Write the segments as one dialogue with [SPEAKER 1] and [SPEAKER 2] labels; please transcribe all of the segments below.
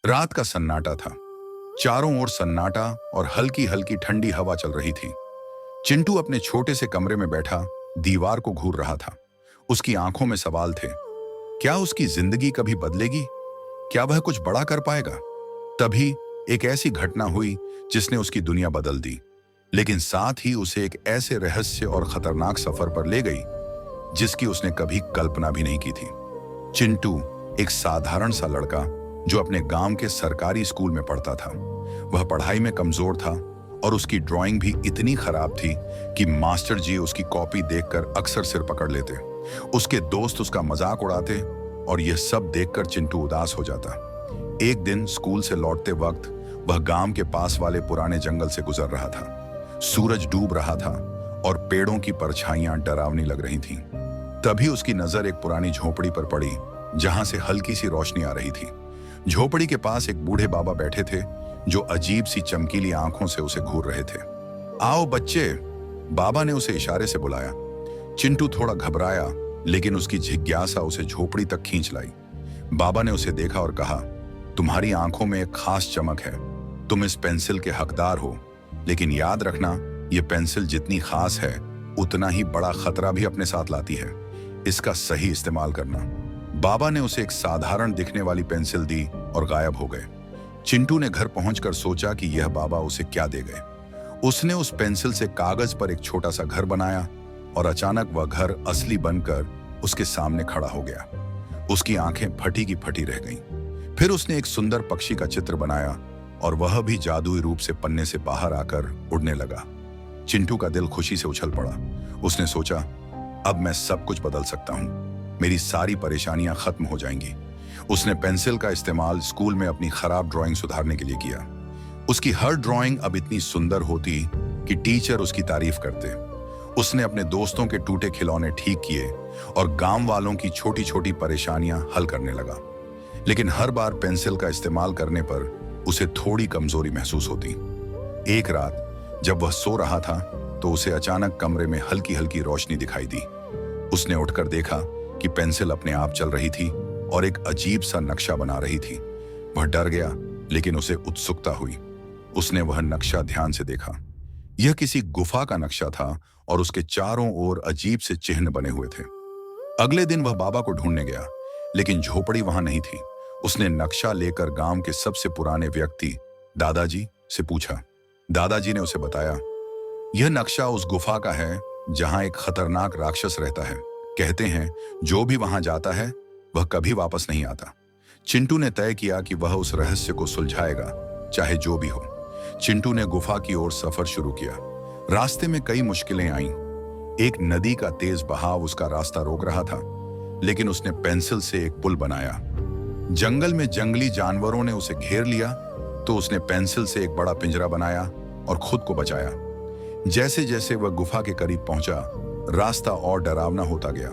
[SPEAKER 1] रात का सन्नाटा था। चारों ओर सन्नाटा और हल्की हल्की ठंडी हवा चल रही थी। चिंटू अपने छोटे से कमरे में बैठा दीवार को घूर रहा था। उसकी आंखों में सवाल थे। क्या उसकी जिंदगी कभी बदलेगी? क्या वह कुछ बड़ा कर पाएगा? तभी एक ऐसी घटना हुई जिसने उसकी दुनिया बदल दी, लेकिन साथ ही उसे एक ऐसे रहस्य और खतरनाक सफर पर ले गई जिसकी उसने कभी कल्पना भी नहीं की थी। चिंटू एक साधारण सा लड़का जो अपने गांव के सरकारी स्कूल में पढ़ता था। वह पढ़ाई में कमजोर था और उसकी ड्राइंग भी इतनी खराब थी कि मास्टर जी उसकी कॉपी देखकर अक्सर सिर पकड़ लेते। उसके दोस्त उसका मजाक उड़ाते और यह सब देखकर चिंटू उदास हो जाता। एक दिन स्कूल से लौटते वक्त वह गांव के पास वाले पुराने जंगल से गुजर रहा था। सूरज डूब रहा था और पेड़ों की परछाइयां डरावनी लग रही थीं। तभी उसकी नजर एक पुरानी झोपड़ी पर पड़ी जहां से हल्की सी रोशनी आ रही थी। झोपड़ी के पास एक बूढ़े बाबा बैठे थे जो अजीब सी चमकीली आंखों से उसे घूर रहे थे। आओ बच्चे, बाबा ने उसे इशारे से बुलाया। चिंटू थोड़ा घबराया, लेकिन उसकी जिज्ञासा उसे झोपड़ी तक खींच लाई। बाबा ने उसे देखा और कहा, तुम्हारी आंखों में एक खास चमक है। तुम इस पेंसिल के हकदार हो, लेकिन याद रखना, यह पेंसिल जितनी खास है उतना ही बड़ा खतरा भी अपने साथ लाती है। इसका सही इस्तेमाल करना। बाबा ने उसे एक साधारण दिखने वाली पेंसिल दी और गायब हो गए। चिंटू ने घर पहुंचकर सोचा कि यह बाबा उसे क्या दे गए। उसने उस पेंसिल से कागज पर एक छोटा सा घर बनाया और अचानक वह घर असली बनकर उसके सामने खड़ा हो गया। उसकी आंखें फटी की फटी रह गईं। फिर उसने एक सुंदर पक्षी का चित्र बनाया और वह भी जादुई रूप से पन्ने से बाहर आकर उड़ने लगा। चिंटू का दिल खुशी से उछल पड़ा। उसने सोचा, अब मैं सब कुछ बदल सकता हूं। मेरी सारी परेशानियां खत्म हो जाएंगी। उसने पेंसिल का इस्तेमाल स्कूल में अपनी खराब ड्राइंग सुधारने के लिए किया। उसकी हर ड्राइंग अब इतनी सुंदर होती कि टीचर उसकी तारीफ करते। उसने अपने दोस्तों के टूटे खिलौने ठीक किए और गांव वालों की छोटी छोटी परेशानियां हल करने लगा। लेकिन हर बार पेंसिल का इस्तेमाल करने पर उसे थोड़ी कमजोरी महसूस होती। एक रात जब वह सो रहा था तो उसे अचानक कमरे में हल्की हल्की रोशनी दिखाई दी। उसने उठकर देखा कि पेंसिल अपने आप चल रही थी और एक अजीब सा नक्शा बना रही थी। वह डर गया, लेकिन उसे उत्सुकता हुई। उसने वह नक्शा ध्यान से देखा। यह किसी गुफा का नक्शा था और उसके चारों ओर अजीब से चिन्ह बने हुए थे। अगले दिन वह बाबा को ढूंढने गया, लेकिन झोपड़ी वहां नहीं थी। उसने नक्शा लेकर गांव के सबसे पुराने व्यक्ति दादाजी से पूछा। दादाजी ने उसे बताया, यह नक्शा उस गुफा का है जहां एक खतरनाक राक्षस रहता है। कहते हैं जो भी वहां जाता है वह कभी वापस नहीं आता। चिंटू ने तय किया कि वह उस रहस्य को सुलझाएगा, चाहे जो भी हो। चिंटू ने गुफा की ओर सफर शुरू किया। रास्ते में कई मुश्किलें आईं। एक नदी का तेज बहाव उसका रास्ता रोक रहा था, लेकिन उसने पेंसिल से एक पुल बनाया। जंगल में जंगली जानवरों ने उसे घेर लिया तो उसने पेंसिल से एक बड़ा पिंजरा बनाया और खुद को बचाया। जैसे जैसे वह गुफा के करीब पहुंचा, रास्ता और डरावना होता गया।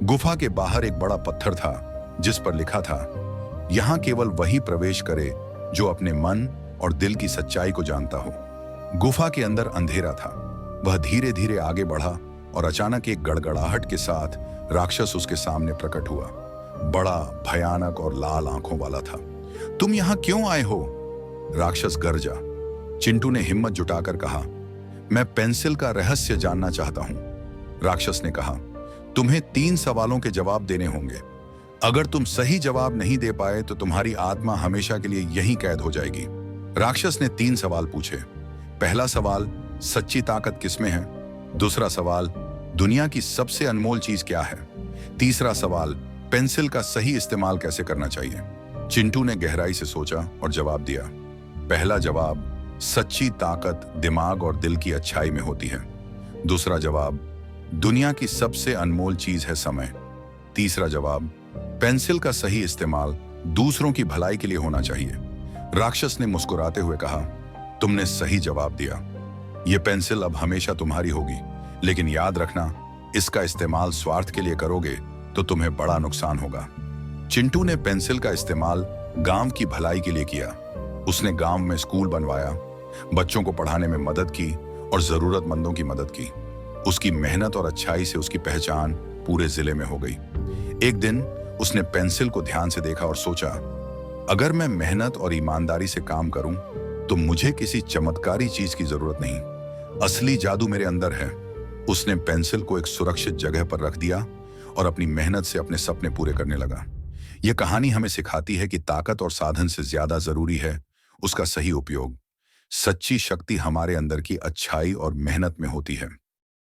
[SPEAKER 1] गुफा के बाहर एक बड़ा पत्थर था जिस पर लिखा था, यहां केवल वही प्रवेश करे जो अपने मन और दिल की सच्चाई को जानता हो। गुफा के अंदर अंधेरा था। वह धीरे धीरे आगे बढ़ा और अचानक एक गड़गड़ाहट के साथ राक्षस उसके सामने प्रकट हुआ। बड़ा, भयानक और लाल आंखों वाला था। तुम यहां क्यों आए हो? राक्षस गरजा। चिंटू ने हिम्मत जुटाकर कहा, मैं पेंसिल का रहस्य जानना चाहता हूं। राक्षस ने कहा, तुम्हें 3 सवालों के जवाब देने होंगे। अगर तुम सही जवाब नहीं दे पाए तो तुम्हारी आत्मा हमेशा के लिए यहीं कैद हो जाएगी। राक्षस ने 3 सवाल पूछे। पहला सवाल, सच्ची ताकत किसमें है? दूसरा सवाल, दुनिया की सबसे अनमोल चीज क्या है? तीसरा सवाल, पेंसिल का सही इस्तेमाल कैसे करना चाहिए? चिंटू ने गहराई से सोचा और जवाब दिया। पहला जवाब, सच्ची ताकत दिमाग और दिल की अच्छाई में होती है। दूसरा जवाब, दुनिया की सबसे अनमोल चीज है समय। तीसरा जवाब, पेंसिल का सही इस्तेमाल दूसरों की भलाई के लिए होना चाहिए। राक्षस ने मुस्कुराते हुए कहा, तुमने सही जवाब दिया। यह पेंसिल अब हमेशा तुम्हारी होगी, लेकिन याद रखना, इसका इस्तेमाल स्वार्थ के लिए करोगे तो तुम्हें बड़ा नुकसान होगा। चिंटू ने पेंसिल का इस्तेमाल गांव की भलाई के लिए किया। उसने गांव में स्कूल बनवाया, बच्चों को पढ़ाने में मदद की और जरूरतमंदों की मदद की। उसकी मेहनत और अच्छाई से उसकी पहचान पूरे जिले में हो गई। एक दिन उसने पेंसिल को ध्यान से देखा और सोचा, अगर मैं मेहनत और ईमानदारी से काम करूं, तो मुझे किसी चमत्कारी चीज की जरूरत नहीं। असली जादू मेरे अंदर है। उसने पेंसिल को एक सुरक्षित जगह पर रख दिया और अपनी मेहनत से अपने सपने पूरे करने लगा। यह कहानी हमें सिखाती है कि ताकत और साधन से ज्यादा जरूरी है उसका सही उपयोग। सच्ची शक्ति हमारे अंदर की अच्छाई और मेहनत में होती है।